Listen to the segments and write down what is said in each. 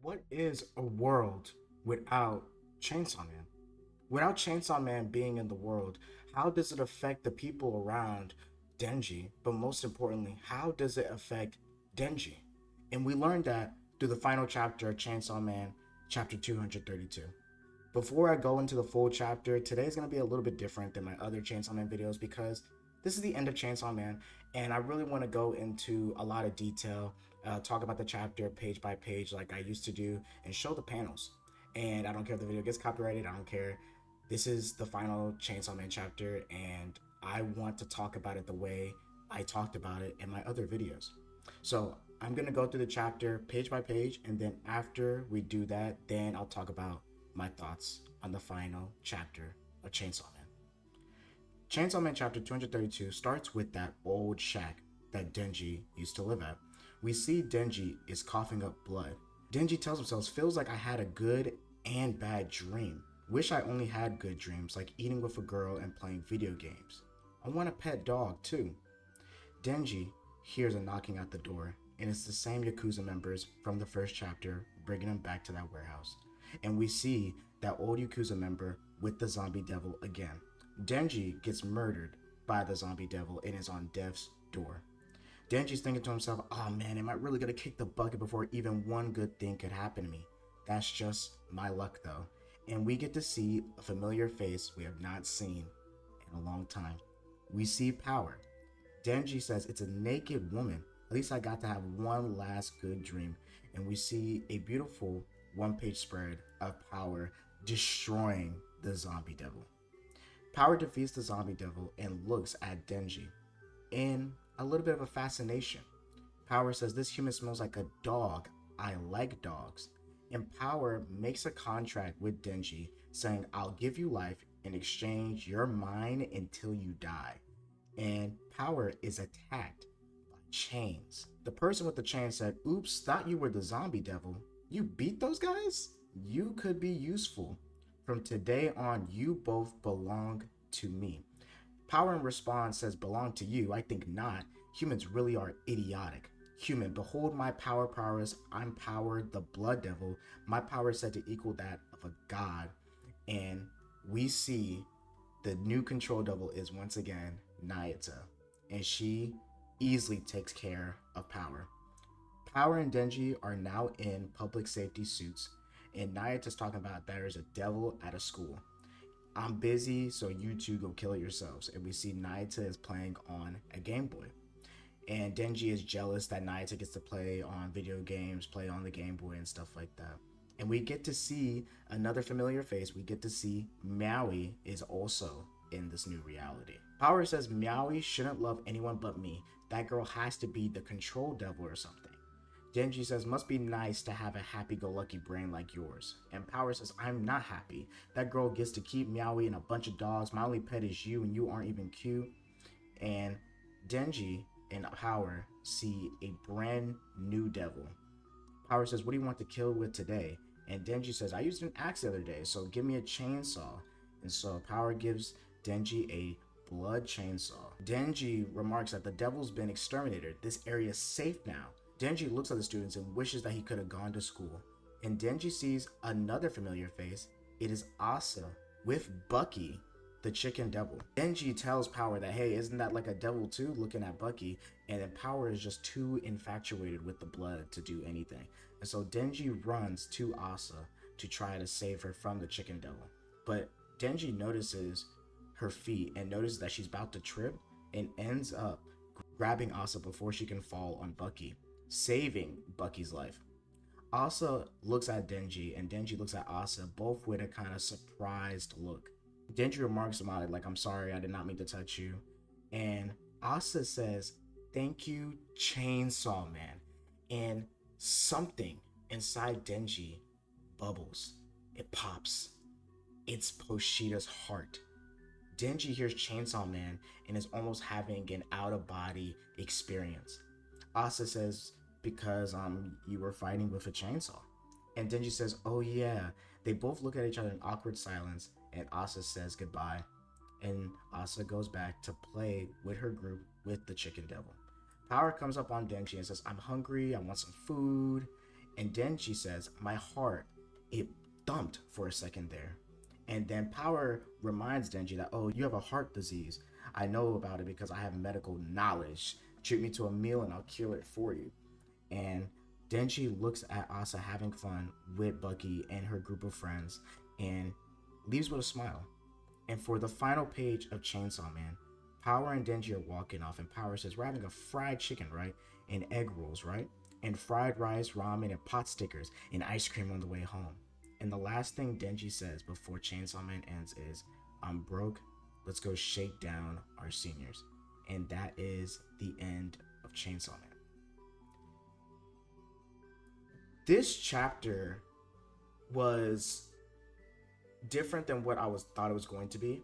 What is a world without Chainsaw Man? Without Chainsaw Man being in the world, how does it affect the people around Denji? But most importantly, how does it affect Denji? And we learned that through the final chapter of Chainsaw Man, chapter 232. Before I go into the full chapter, today is going to be a little bit different than my other Chainsaw Man videos because this is the end of Chainsaw Man, and I really want to go into a lot of detail, talk about the chapter page by page like I used to do, and show the panels. And I don't care if the video gets copyrighted, I don't care. This is the final Chainsaw Man chapter, and I want to talk about it the way I talked about it in my other videos. So I'm gonna go through the chapter page by page, and then after we do that, then I'll talk about my thoughts on the final chapter of Chainsaw Man. Chainsaw Man chapter 232 starts with that old shack that Denji used to live at. We see Denji is coughing up blood. Denji tells himself, feels like I had a good and bad dream. Wish I only had good dreams, like eating with a girl and playing video games. I want a pet dog too. Denji hears a knocking at the door, and it's the same Yakuza members from the first chapter bringing him back to that warehouse. And we see that old Yakuza member with the zombie devil again. Denji gets murdered by the zombie devil and is on death's door. Denji's thinking to himself, oh man, am I really gonna kick the bucket before even one good thing could happen to me? That's just my luck though. And we get to see a familiar face we have not seen in a long time. We see Power. Denji says it's a naked woman. At least I got to have one last good dream. And we see a beautiful one-page spread of Power destroying the zombie devil. Power defeats the zombie devil and looks at Denji in a little bit of a fascination. Power says, this human smells like a dog. I like dogs. And Power makes a contract with Denji saying, I'll give you life in exchange you're mine until you die. And Power is attacked by chains. The person with the chain said, oops, thought you were the zombie devil. You beat those guys? You could be useful. From today on, you both belong to me. Power in response says, belong to you? I think not. Humans really are idiotic. Human, behold my power prowess. I'm Power, the blood devil. My power is said to equal that of a god. And we see the new control devil is once again Nayata. And she easily takes care of Power. Power and Denji are now in public safety suits, and Nayata's talking about there is a devil at a school. I'm busy, so you two go kill it yourselves. And we see Nayata is playing on a Game Boy. And Denji is jealous that Nayata gets to play on video games, play on the Game Boy and stuff like that. And we get to see another familiar face. We get to see Maui is also in this new reality. Power says Maui shouldn't love anyone but me. That girl has to be the control devil or something. Denji says, must be nice to have a happy-go-lucky brain like yours. And Power says, I'm not happy. That girl gets to keep Meowie and a bunch of dogs. My only pet is you, and you aren't even cute. And Denji and Power see a brand new devil. Power says, what do you want to kill with today? And Denji says, I used an axe the other day, so give me a chainsaw. And so Power gives Denji a blood chainsaw. Denji remarks that the devil's been exterminated. This area is safe now. Denji looks at the students and wishes that he could have gone to school. And Denji sees another familiar face. It is Asa with Bucky, the chicken devil. Denji tells Power that, hey, isn't that like a devil too, looking at Bucky? And then Power is just too infatuated with the blood to do anything. And so Denji runs to Asa to try to save her from the chicken devil. But Denji notices her feet and notices that she's about to trip and ends up grabbing Asa before she can fall on Bucky, saving Bucky's life. Asa looks at Denji and Denji looks at Asa, both with a kind of surprised look. Denji remarks about it like, I'm sorry, I did not mean to touch you. And Asa says, thank you, Chainsaw Man. And something inside Denji bubbles. It pops. It's Poshida's heart. Denji hears Chainsaw Man and is almost having an out-of-body experience. Asa says, because you were fighting with a chainsaw. And Denji says, oh yeah. They both look at each other in awkward silence, and Asa says goodbye. And Asa goes back to play with her group with the chicken devil. Power comes up on Denji and says, I'm hungry, I want some food. And Denji says, my heart, it thumped for a second there. And then Power reminds Denji that, oh, you have a heart disease. I know about it because I have medical knowledge. Treat me to a meal and I'll cure it for you. And Denji looks at Asa having fun with Bucky and her group of friends and leaves with a smile. And for the final page of Chainsaw Man, Power and Denji are walking off, and Power says, we're having a fried chicken, right? And egg rolls, right? And fried rice, ramen, and pot stickers, and ice cream on the way home. And the last thing Denji says before Chainsaw Man ends is, I'm broke, let's go shake down our seniors. And that is the end of Chainsaw Man. This chapter was different than what I thought it was going to be.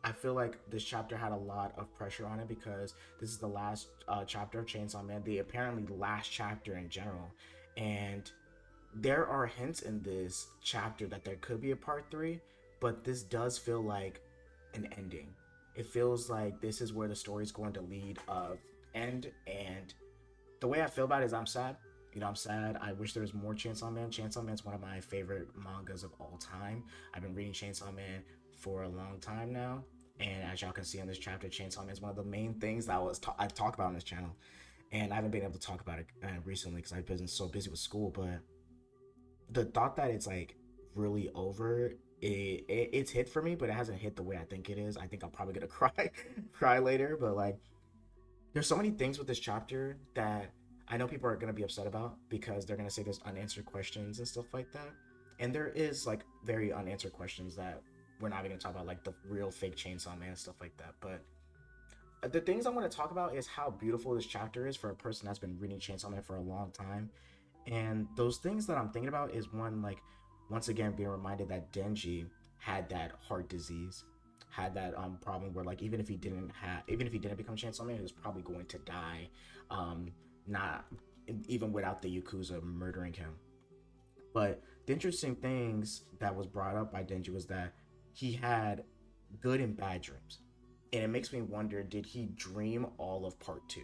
I feel like this chapter had a lot of pressure on it because this is the last chapter of Chainsaw Man, the apparently last chapter in general. And there are hints in this chapter that there could be a part 3, but this does feel like an ending. It feels like this is where the story is going to lead end. And the way I feel about it is I'm sad. I'm sad. I wish there was more Chainsaw Man. Chainsaw Man's one of my favorite mangas of all time. I've been reading Chainsaw Man for a long time now. And as y'all can see in this chapter, Chainsaw Man is one of the main things that I talk about on this channel. And I haven't been able to talk about it recently because I've been so busy with school. But the thought that it's like really over, it's hit for me, but it hasn't hit the way I think it is. I think I'm probably gonna cry later. But like, there's so many things with this chapter that I know people are going to be upset about because they're going to say there's unanswered questions and stuff like that. And there is like very unanswered questions that we're not even going to talk about, like the real fake Chainsaw Man and stuff like that. But the things I want to talk about is how beautiful this chapter is for a person that's been reading Chainsaw Man for a long time. And those things that I'm thinking about is one, like, once again, being reminded that Denji had that heart disease, had that problem where like even if he didn't become Chainsaw Man, he was probably going to die. Not even without the Yakuza murdering him. But the interesting things that was brought up by Denji was that he had good and bad dreams. And it makes me wonder, did he dream all of part 2?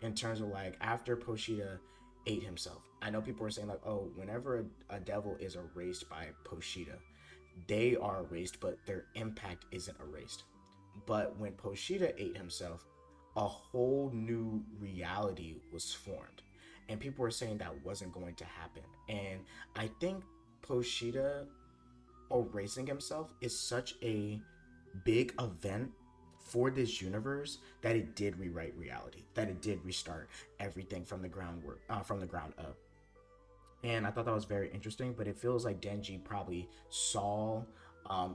In terms of like after Poshita ate himself. I know people are saying like, oh, whenever a devil is erased by Poshita, they are erased, but their impact isn't erased. But when Poshita ate himself, a whole new reality was formed. And people were saying that wasn't going to happen. And I think Poshita erasing himself is such a big event for this universe that it did rewrite reality, that it did restart everything from the ground up. And I thought that was very interesting, but it feels like Denji probably saw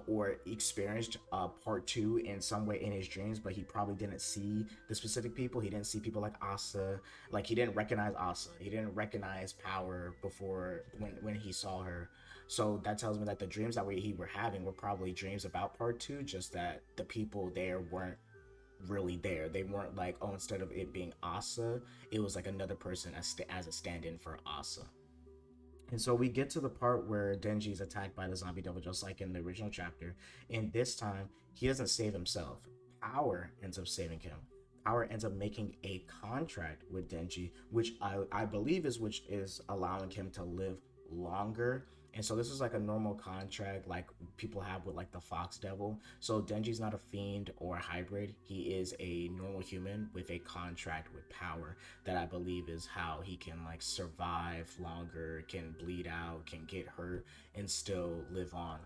or experienced part 2 in some way in his dreams, but he probably didn't see the specific people. He didn't see people like Asa. Like, he didn't recognize Asa. He didn't recognize Power before when he saw her. So that tells me that the dreams that he were having were probably dreams about part 2, just that the people there weren't really there. They weren't like, oh, instead of it being Asa, it was like another person as a stand-in for Asa. And so we get to the part where Denji is attacked by the zombie devil, just like in the original chapter. And this time, he doesn't save himself. Power ends up saving him. Power ends up making a contract with Denji, which I believe which is allowing him to live longer. And so this is like a normal contract like people have with like the Fox Devil. So Denji's not a fiend or a hybrid. He is a normal human with a contract with power that I believe is how he can like survive longer, can bleed out, can get hurt, and still live on.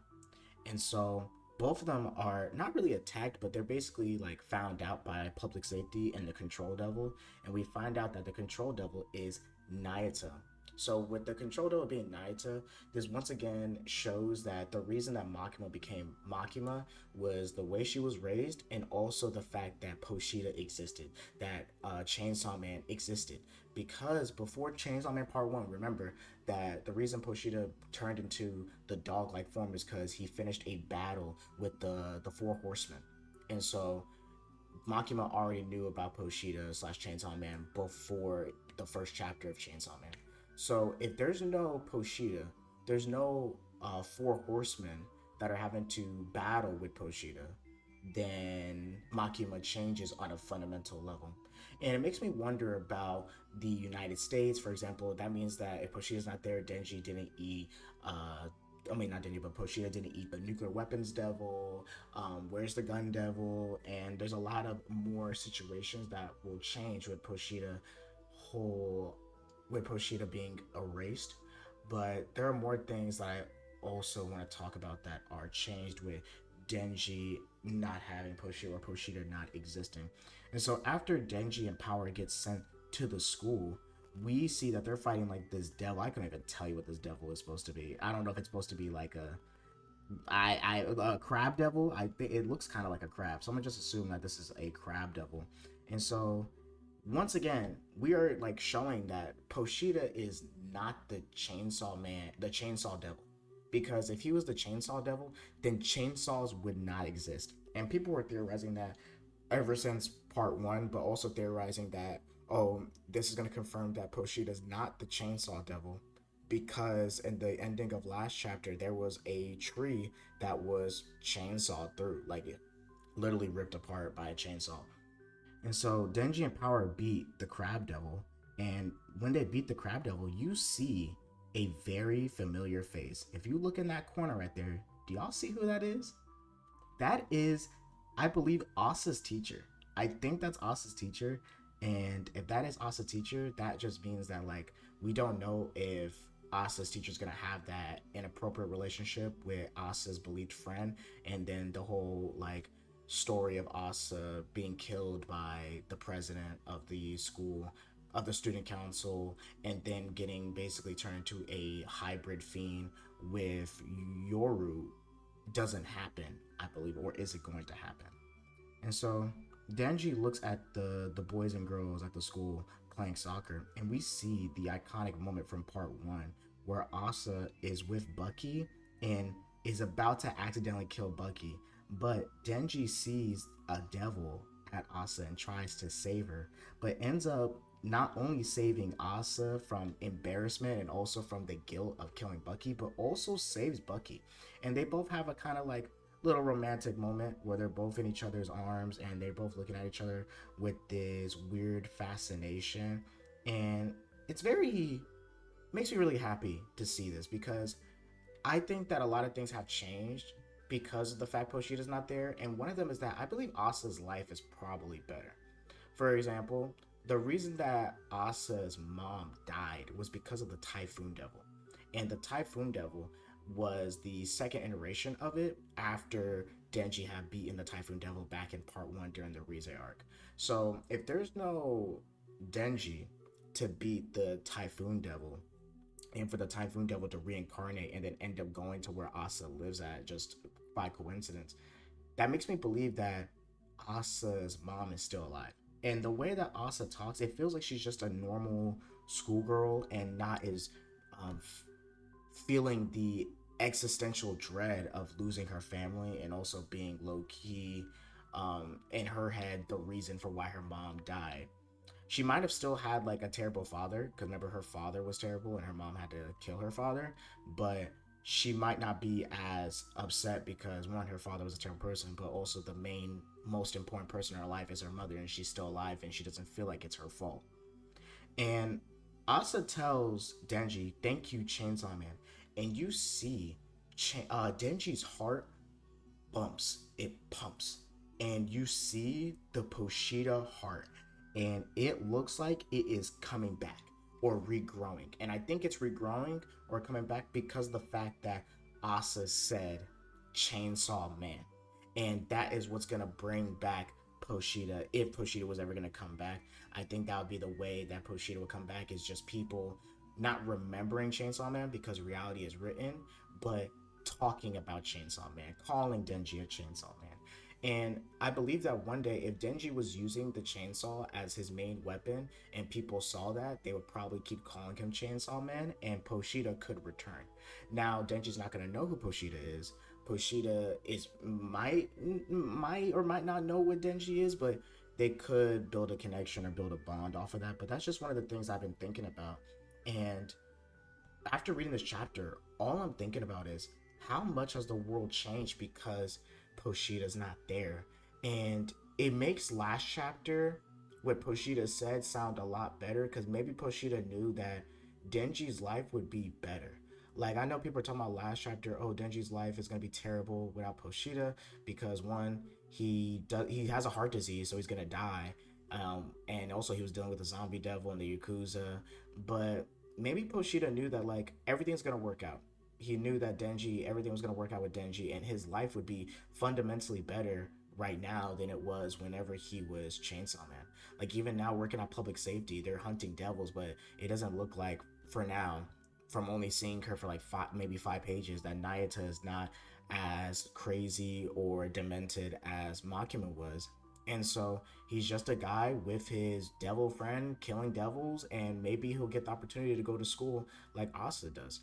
And so both of them are not really attacked, but they're basically like found out by public safety and the Control Devil. And we find out that the Control Devil is Nayata. So with the Control Devil being Nayata, this once again shows that the reason that Makima became Makima was the way she was raised, and also the fact that Poshita existed, that Chainsaw Man existed. Because before Chainsaw Man Part 1, remember that the reason Poshita turned into the dog-like form is because he finished a battle with the Four Horsemen. And so Makima already knew about Poshita / Chainsaw Man before the first chapter of Chainsaw Man. So if there's no Poshita, there's no Four Horsemen that are having to battle with Poshita, then Makima changes on a fundamental level. And it makes me wonder about the United States, for example. That means that if Poshida's not there, Denji didn't eat. I mean, not Denji, but Poshida didn't eat the nuclear weapons devil. Where's the gun devil? And there's a lot of more situations that will change with whole Poshida being erased. But there are more things that I also want to talk about that are changed with Denji not having Poshida or Poshida not existing. And so after Denji and Power get sent to the school, we see that they're fighting like this devil. I couldn't even tell you what this devil is supposed to be. I don't know if it's supposed to be like a crab devil. I think it looks kind of like a crab, so I'm gonna just assume that this is a crab devil. And so once again, we are like showing that Poshida is not the chainsaw man, the chainsaw devil. Because if he was the chainsaw devil, then chainsaws would not exist. And people were theorizing that ever since part one, but also theorizing that, oh, this is going to confirm that Poshida is not the chainsaw devil. Because in the ending of last chapter, there was a tree that was chainsawed through, like it literally ripped apart by a chainsaw. And so Denji and Power beat the Crab Devil. And when they beat the Crab Devil, you see a very familiar face. If you look in that corner right there, do y'all see who that is? That is, I believe, Asa's teacher. I think that's Asa's teacher. And if that is Asa's teacher, that just means that, like, we don't know if Asa's teacher is going to have that inappropriate relationship with Asa's believed friend. And then the whole, like, story of Asa being killed by the president of the school, of the student council, and then getting basically turned into a hybrid fiend with Yoru doesn't happen, I believe, or is it going to happen? And so Denji looks at the boys and girls at the school playing soccer, and we see the iconic moment from part one where Asa is with Bucky and is about to accidentally kill Bucky, but Denji sees a devil at Asa and tries to save her, but ends up not only saving Asa from embarrassment and also from the guilt of killing Bucky, but also saves Bucky. And they both have a kind of like little romantic moment where they're both in each other's arms and they're both looking at each other with this weird fascination. And it's very makes me really happy to see this because I think that a lot of things have changed because of the fact Poshida's not there. And one of them is that I believe Asa's life is probably better. For example, the reason that Asa's mom died was because of the Typhoon Devil. And the Typhoon Devil was the second iteration of it after Denji had beaten the Typhoon Devil back in part one during the Rize arc. So if there's no Denji to beat the Typhoon Devil, and for the Typhoon Devil to reincarnate and then end up going to where Asa lives at just by coincidence, that makes me believe that Asa's mom is still alive. And the way that Asa talks, it feels like she's just a normal schoolgirl and not as um, feeling the existential dread of losing her family and also being low key in her head the reason for why her mom died. She might have still had like a terrible father because remember her father was terrible and her mom had to kill her father, but she might not be as upset because one, her father was a terrible person, but also the main most important person in her life is her mother and she's still alive and she doesn't feel like it's her fault. And Asa tells Denji, "Thank you, Chainsaw Man," and you see Denji's heart bumps, it pumps, and you see the Poshida heart, and it looks like it is coming back or regrowing. And I think it's regrowing or coming back because of the fact that Asa said Chainsaw Man. And that is what's gonna bring back Poshida if Poshida was ever gonna come back. I think that would be the way that Poshida would come back, is just people not remembering Chainsaw Man because reality is written, but talking about Chainsaw Man, calling Denji a Chainsaw Man. And I believe that one day, if Denji was using the chainsaw as his main weapon and people saw that, they would probably keep calling him Chainsaw Man and Poshida could return. Now, Denji's not going to know who Poshida is. Poshida is might or might not know what Denji is, but they could build a connection or build a bond off of that. But that's just one of the things I've been thinking about. And after reading this chapter, all I'm thinking about is how much has the world changed because Poshida's not there. And it makes last chapter what Poshita said sound a lot better, because maybe Poshita knew that Denji's life would be better. Like, I know people are talking about last chapter, oh, Denji's life is gonna be terrible without Poshita, because one, he has a heart disease, so he's gonna die. And also he was dealing with the zombie devil and the Yakuza. But maybe Poshita knew that like everything's gonna work out. He knew that Denji, everything was gonna work out with Denji, and his life would be fundamentally better right now than it was whenever he was Chainsaw Man. Like, even now working on public safety, they're hunting devils, but it doesn't look like, for now, from only seeing her for like maybe 5 pages, that Nayata is not as crazy or demented as Makima was. And so he's just a guy with his devil friend killing devils, and maybe he'll get the opportunity to go to school like Asa does.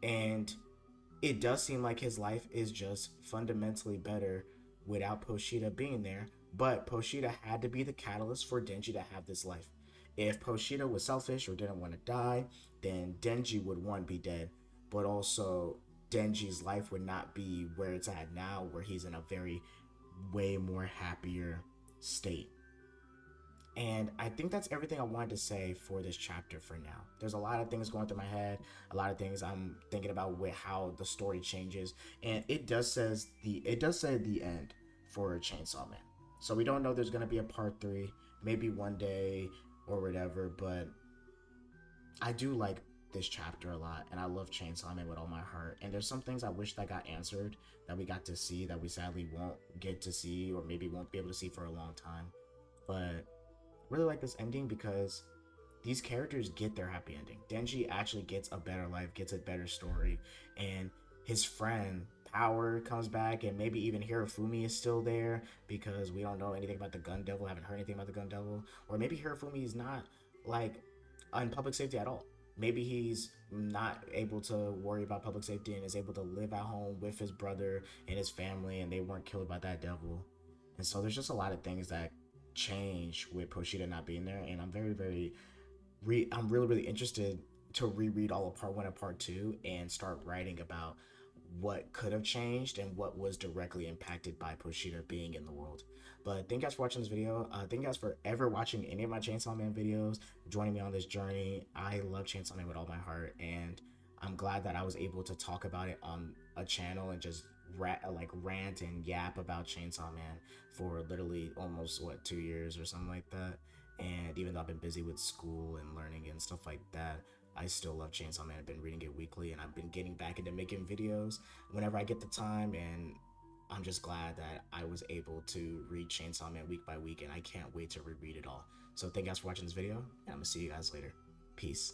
And it does seem like his life is just fundamentally better without Poshita being there. But Poshita had to be the catalyst for Denji to have this life. If Poshita was selfish or didn't want to die, then Denji would, one, be dead, but also Denji's life would not be where it's at now, where he's in a very way more happier state. And I think that's everything I wanted to say for this chapter for now. There's a lot of things going through my head, a lot of things I'm thinking about with how the story changes, and it does say the end for Chainsaw Man. So we don't know there's gonna be a part 3, maybe one day or whatever, but I do like this chapter a lot, and I love Chainsaw Man with all my heart. And there's some things I wish that got answered, that we got to see, that we sadly won't get to see, or maybe won't be able to see for a long time. But really like this ending because these characters get their happy ending. Denji actually gets a better life, gets a better story, and his friend Power comes back, and maybe even Hirofumi is still there because we don't know anything about the Gun Devil, haven't heard anything about the Gun Devil, or maybe Hirofumi is not like on public safety at all. Maybe he's not able to worry about public safety and is able to live at home with his brother and his family, and they weren't killed by that devil. And so there's just a lot of things that change with Poshita not being there, and I'm really really interested to reread all of part 1 and part 2 and start writing about what could have changed and what was directly impacted by Poshita being in the world. But thank you guys for watching this video. Thank you guys for ever watching any of my Chainsaw Man videos, joining me on this journey. I love Chainsaw Man with all my heart, and I'm glad that I was able to talk about it on a channel and just rant and yap about Chainsaw Man for literally almost 2 years or something like that. And even though I've been busy with school and learning and stuff like that, I still love Chainsaw Man. I've been reading it weekly, and I've been getting back into making videos whenever I get the time. And I'm just glad that I was able to read Chainsaw Man week by week, and I can't wait to reread it all. So thank you guys for watching this video, and I'm gonna see you guys later. Peace.